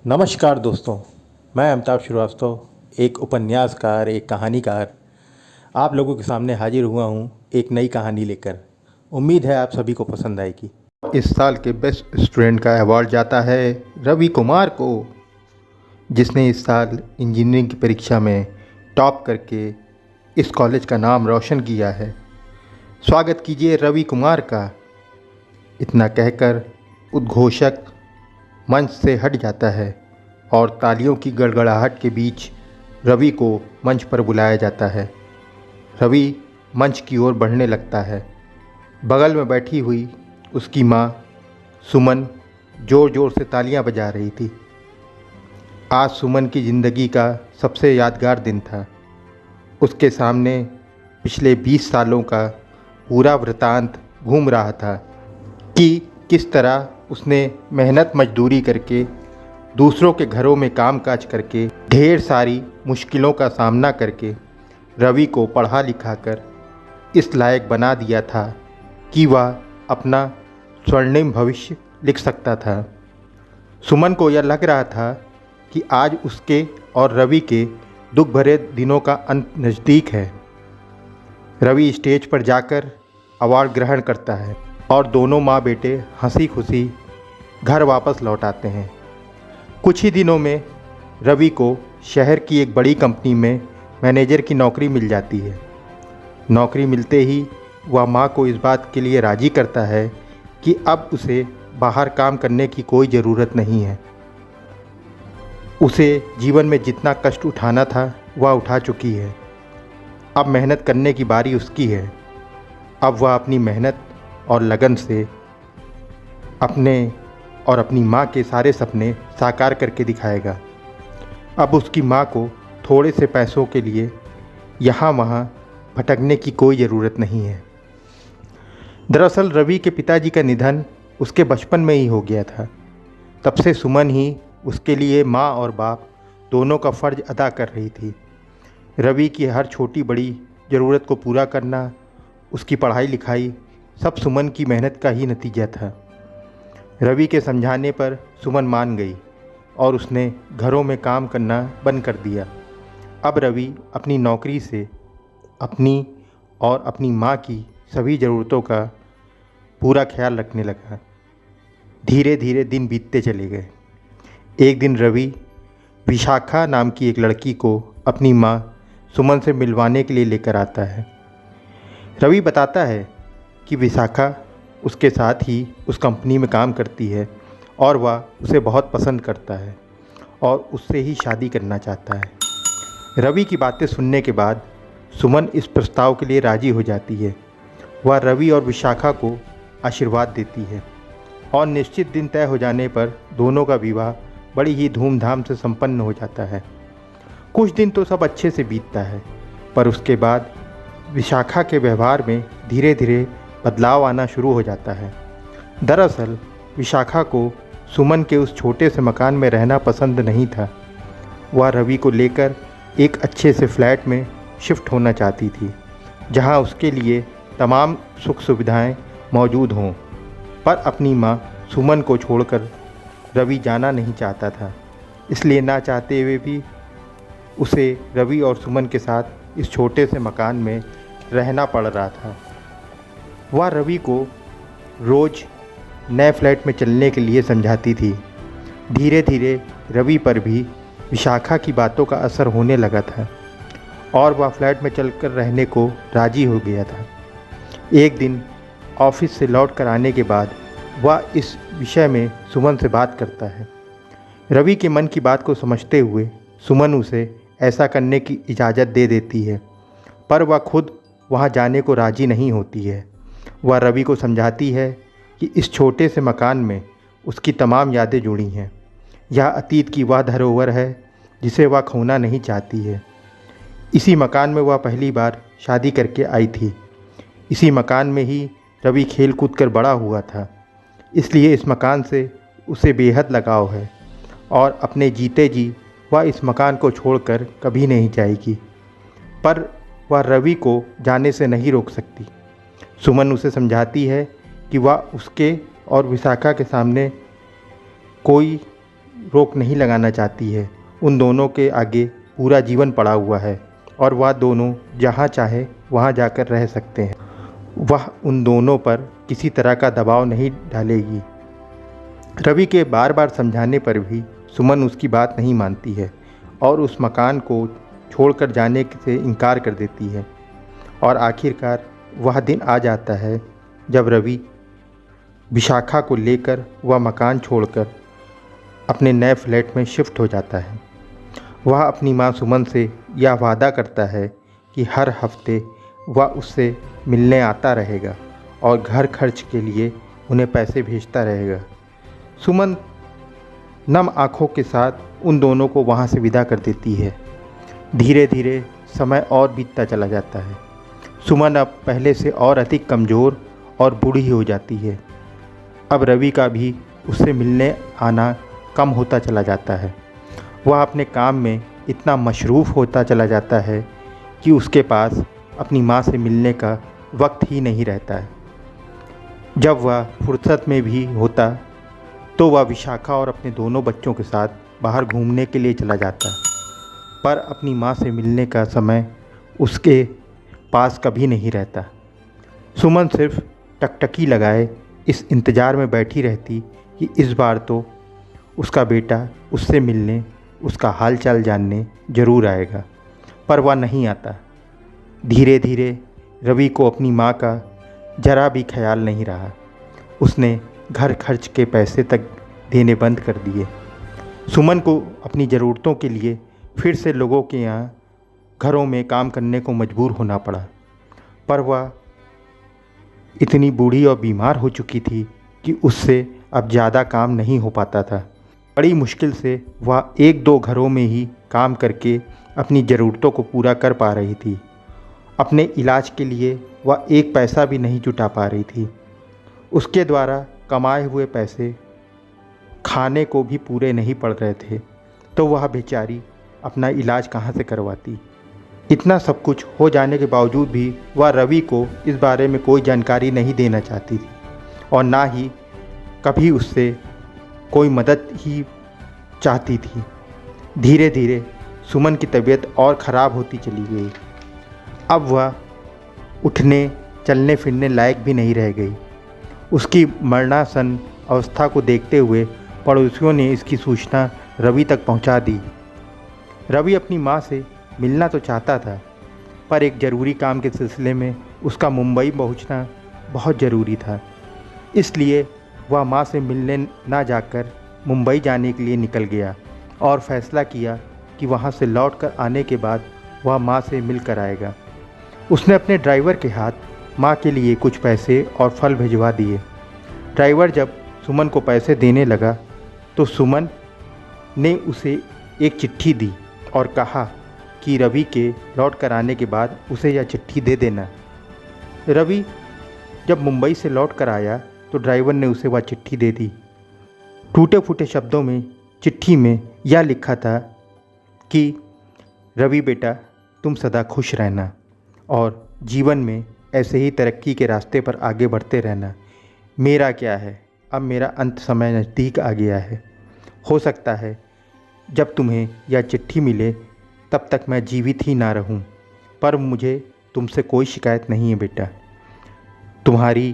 नमस्कार दोस्तों। मैं अमिताभ श्रीवास्तव, एक उपन्यासकार, एक कहानीकार, आप लोगों के सामने हाजिर हुआ हूँ एक नई कहानी लेकर। उम्मीद है आप सभी को पसंद आएगी। इस साल के बेस्ट स्टूडेंट का अवार्ड जाता है रवि कुमार को, जिसने इस साल इंजीनियरिंग की परीक्षा में टॉप करके इस कॉलेज का नाम रोशन किया है। स्वागत कीजिए रवि कुमार का। इतना कहकर उद्घोषक मंच से हट जाता है और तालियों की गड़गड़ाहट के बीच रवि को मंच पर बुलाया जाता है। रवि मंच की ओर बढ़ने लगता है। बगल में बैठी हुई उसकी माँ सुमन ज़ोर ज़ोर से तालियां बजा रही थी। आज सुमन की ज़िंदगी का सबसे यादगार दिन था। उसके सामने पिछले 20 सालों का पूरा वृतांत घूम रहा था कि किस तरह उसने मेहनत मजदूरी करके, दूसरों के घरों में कामकाज करके, ढेर सारी मुश्किलों का सामना करके रवि को पढ़ा लिखा कर इस लायक बना दिया था कि वह अपना स्वर्णिम भविष्य लिख सकता था। सुमन को यह लग रहा था कि आज उसके और रवि के दुख भरे दिनों का अंत नज़दीक है। रवि स्टेज पर जाकर अवार्ड ग्रहण करता है और दोनों माँ बेटे हंसी खुशी घर वापस लौट आते हैं। कुछ ही दिनों में रवि को शहर की एक बड़ी कंपनी में मैनेजर की नौकरी मिल जाती है। नौकरी मिलते ही वह माँ को इस बात के लिए राज़ी करता है कि अब उसे बाहर काम करने की कोई ज़रूरत नहीं है। उसे जीवन में जितना कष्ट उठाना था वह उठा चुकी है। अब मेहनत करने की बारी उसकी है। अब वह अपनी मेहनत और लगन से अपने और अपनी माँ के सारे सपने साकार करके दिखाएगा। अब उसकी माँ को थोड़े से पैसों के लिए यहाँ वहाँ भटकने की कोई ज़रूरत नहीं है। दरअसल रवि के पिताजी का निधन उसके बचपन में ही हो गया था। तब से सुमन ही उसके लिए माँ और बाप दोनों का फ़र्ज अदा कर रही थी। रवि की हर छोटी बड़ी ज़रूरत को पूरा करना, उसकी पढ़ाई लिखाई, सब सुमन की मेहनत का ही नतीजा था। रवि के समझाने पर सुमन मान गई और उसने घरों में काम करना बंद कर दिया। अब रवि अपनी नौकरी से अपनी और अपनी माँ की सभी ज़रूरतों का पूरा ख्याल रखने लगा। धीरे धीरे दिन बीतते चले गए। एक दिन रवि विशाखा नाम की एक लड़की को अपनी माँ सुमन से मिलवाने के लिए लेकर आता है। रवि बताता है कि विशाखा उसके साथ ही उस कंपनी में काम करती है और वह उसे बहुत पसंद करता है और उससे ही शादी करना चाहता है। रवि की बातें सुनने के बाद सुमन इस प्रस्ताव के लिए राज़ी हो जाती है। वह रवि और विशाखा को आशीर्वाद देती है और निश्चित दिन तय हो जाने पर दोनों का विवाह बड़ी ही धूमधाम से संपन्न हो जाता है। कुछ दिन तो सब अच्छे से बीतता है, पर उसके बाद विशाखा के व्यवहार में धीरे धीरे बदलाव आना शुरू हो जाता है। दरअसल विशाखा को सुमन के उस छोटे से मकान में रहना पसंद नहीं था। वह रवि को लेकर एक अच्छे से फ्लैट में शिफ्ट होना चाहती थी, जहां उसके लिए तमाम सुख सुविधाएं मौजूद हों। पर अपनी मां सुमन को छोड़कर रवि जाना नहीं चाहता था, इसलिए ना चाहते हुए भी उसे रवि और सुमन के साथ इस छोटे से मकान में रहना पड़ रहा था। वह रवि को रोज़ नए फ्लैट में चलने के लिए समझाती थी। धीरे धीरे रवि पर भी विशाखा की बातों का असर होने लगा था और वह फ्लैट में चलकर रहने को राज़ी हो गया था। एक दिन ऑफिस से लौट कर आने के बाद वह इस विषय में सुमन से बात करता है। रवि के मन की बात को समझते हुए सुमन उसे ऐसा करने की इजाज़त दे देती है, पर वह खुद वहाँ जाने को राज़ी नहीं होती है। वह रवि को समझाती है कि इस छोटे से मकान में उसकी तमाम यादें जुड़ी हैं। यह अतीत की वह धरोहर है जिसे वह खोना नहीं चाहती है। इसी मकान में वह पहली बार शादी करके आई थी। इसी मकान में ही रवि खेल कूद कर बड़ा हुआ था, इसलिए इस मकान से उसे बेहद लगाव है और अपने जीते जी वह इस मकान को छोड़कर कभी नहीं जाएगी। पर वह रवि को जाने से नहीं रोक सकती। सुमन उसे समझाती है कि वह उसके और विशाखा के सामने कोई रोक नहीं लगाना चाहती है। उन दोनों के आगे पूरा जीवन पड़ा हुआ है और वह दोनों जहाँ चाहे वहाँ जाकर रह सकते हैं। वह उन दोनों पर किसी तरह का दबाव नहीं डालेगी। रवि के बार बार समझाने पर भी सुमन उसकी बात नहीं मानती है और उस मकान को छोड़कर जाने से इनकार कर देती है। और आखिरकार वह दिन आ जाता है जब रवि विशाखा को लेकर वह मकान छोड़कर अपने नए फ्लैट में शिफ्ट हो जाता है। वह अपनी मां सुमन से यह वादा करता है कि हर हफ्ते वह उससे मिलने आता रहेगा और घर खर्च के लिए उन्हें पैसे भेजता रहेगा। सुमन नम आँखों के साथ उन दोनों को वहाँ से विदा कर देती है। धीरे धीरे समय और बीतता चला जाता है। सुमन अब पहले से और अधिक कमज़ोर और बूढ़ी हो जाती है। अब रवि का भी उससे मिलने आना कम होता चला जाता है। वह अपने काम में इतना मशरूफ़ होता चला जाता है कि उसके पास अपनी माँ से मिलने का वक्त ही नहीं रहता है। जब वह फुर्सत में भी होता तो वह विशाखा और अपने दोनों बच्चों के साथ बाहर घूमने के लिए चला जाता, पर अपनी माँ से मिलने का समय उसके पास कभी नहीं रहता। सुमन सिर्फ टकटकी लगाए इस इंतज़ार में बैठी रहती कि इस बार तो उसका बेटा उससे मिलने, उसका हाल चाल जानने ज़रूर आएगा, पर वह नहीं आता। धीरे धीरे रवि को अपनी माँ का जरा भी ख्याल नहीं रहा। उसने घर खर्च के पैसे तक देने बंद कर दिए। सुमन को अपनी ज़रूरतों के लिए फिर से लोगों के यहाँ घरों में काम करने को मजबूर होना पड़ा, पर वह इतनी बूढ़ी और बीमार हो चुकी थी कि उससे अब ज़्यादा काम नहीं हो पाता था। बड़ी मुश्किल से वह एक दो घरों में ही काम करके अपनी ज़रूरतों को पूरा कर पा रही थी। अपने इलाज के लिए वह एक पैसा भी नहीं जुटा पा रही थी। उसके द्वारा कमाए हुए पैसे खाने को भी पूरे नहीं पड़ रहे थे, तो वह बेचारी अपना इलाज कहाँ से करवाती। इतना सब कुछ हो जाने के बावजूद भी वह रवि को इस बारे में कोई जानकारी नहीं देना चाहती थी और ना ही कभी उससे कोई मदद ही चाहती थी। धीरे धीरे सुमन की तबीयत और ख़राब होती चली गई। अब वह उठने चलने फिरने लायक भी नहीं रह गई। उसकी मरणासन अवस्था को देखते हुए पड़ोसियों ने इसकी सूचना रवि तक पहुंचा दी। रवि अपनी माँ से मिलना तो चाहता था, पर एक ज़रूरी काम के सिलसिले में उसका मुंबई पहुंचना बहुत ज़रूरी था। इसलिए वह माँ से मिलने ना जाकर मुंबई जाने के लिए निकल गया और फैसला किया कि वहाँ से लौटकर आने के बाद वह माँ से मिल कर आएगा। उसने अपने ड्राइवर के हाथ माँ के लिए कुछ पैसे और फल भिजवा दिए। ड्राइवर जब सुमन को पैसे देने लगा तो सुमन ने उसे एक चिट्ठी दी और कहा कि रवि के लौट कर आने के बाद उसे यह चिट्ठी दे देना। रवि जब मुंबई से लौट कर आया तो ड्राइवर ने उसे वह चिट्ठी दे दी। टूटे फूटे शब्दों में चिट्ठी में यह लिखा था कि रवि बेटा, तुम सदा खुश रहना और जीवन में ऐसे ही तरक्की के रास्ते पर आगे बढ़ते रहना। मेरा क्या है, अब मेरा अंत समय नज़दीक आ गया है। हो सकता है जब तुम्हें यह चिट्ठी मिले तब तक मैं जीवित ही ना रहूं, पर मुझे तुमसे कोई शिकायत नहीं है बेटा। तुम्हारी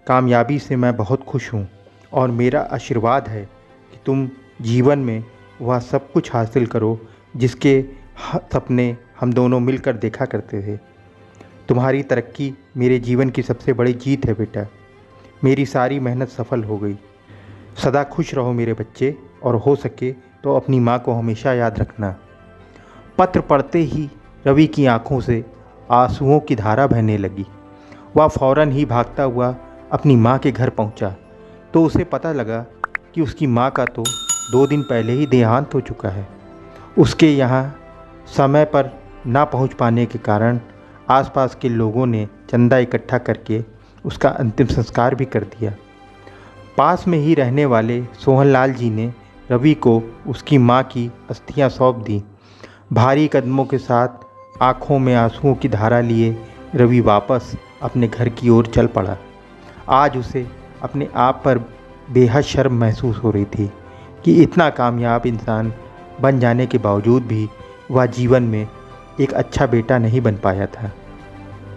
कामयाबी से मैं बहुत खुश हूं और मेरा आशीर्वाद है कि तुम जीवन में वह सब कुछ हासिल करो जिसके सपने हम दोनों मिलकर देखा करते थे। तुम्हारी तरक्की मेरे जीवन की सबसे बड़ी जीत है बेटा। मेरी सारी मेहनत सफल हो गई। सदा खुश रहो मेरे बच्चे, और हो सके तो अपनी माँ को हमेशा याद रखना। पत्र पढ़ते ही रवि की आंखों से आंसुओं की धारा बहने लगी। वह फौरन ही भागता हुआ अपनी माँ के घर पहुँचा तो उसे पता लगा कि उसकी माँ का तो 2 दिन पहले ही देहांत हो चुका है। उसके यहाँ समय पर ना पहुँच पाने के कारण आसपास के लोगों ने चंदा इकट्ठा करके उसका अंतिम संस्कार भी कर दिया। पास में ही रहने वाले सोहनलाल जी ने रवि को उसकी माँ की अस्थियाँ सौंप दी। भारी कदमों के साथ आँखों में आंसुओं की धारा लिए रवि वापस अपने घर की ओर चल पड़ा। आज उसे अपने आप पर बेहद शर्म महसूस हो रही थी कि इतना कामयाब इंसान बन जाने के बावजूद भी वह जीवन में एक अच्छा बेटा नहीं बन पाया था।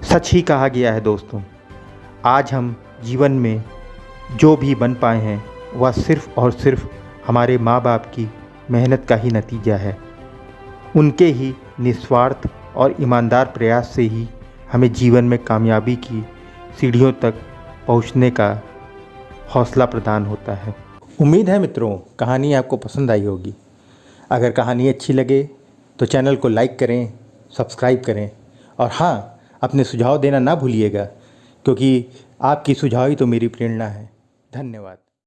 सच ही कहा गया है दोस्तों, आज हम जीवन में जो भी बन पाए हैं वह सिर्फ़ और सिर्फ हमारे माँ बाप की मेहनत का ही नतीजा है। उनके ही निस्वार्थ और ईमानदार प्रयास से ही हमें जीवन में कामयाबी की सीढ़ियों तक पहुंचने का हौसला प्रदान होता है। उम्मीद है मित्रों, कहानी आपको पसंद आई होगी। अगर कहानी अच्छी लगे तो चैनल को लाइक करें, सब्सक्राइब करें और हाँ, अपने सुझाव देना ना भूलिएगा, क्योंकि आपकी सुझाव ही तो मेरी प्रेरणा है। धन्यवाद।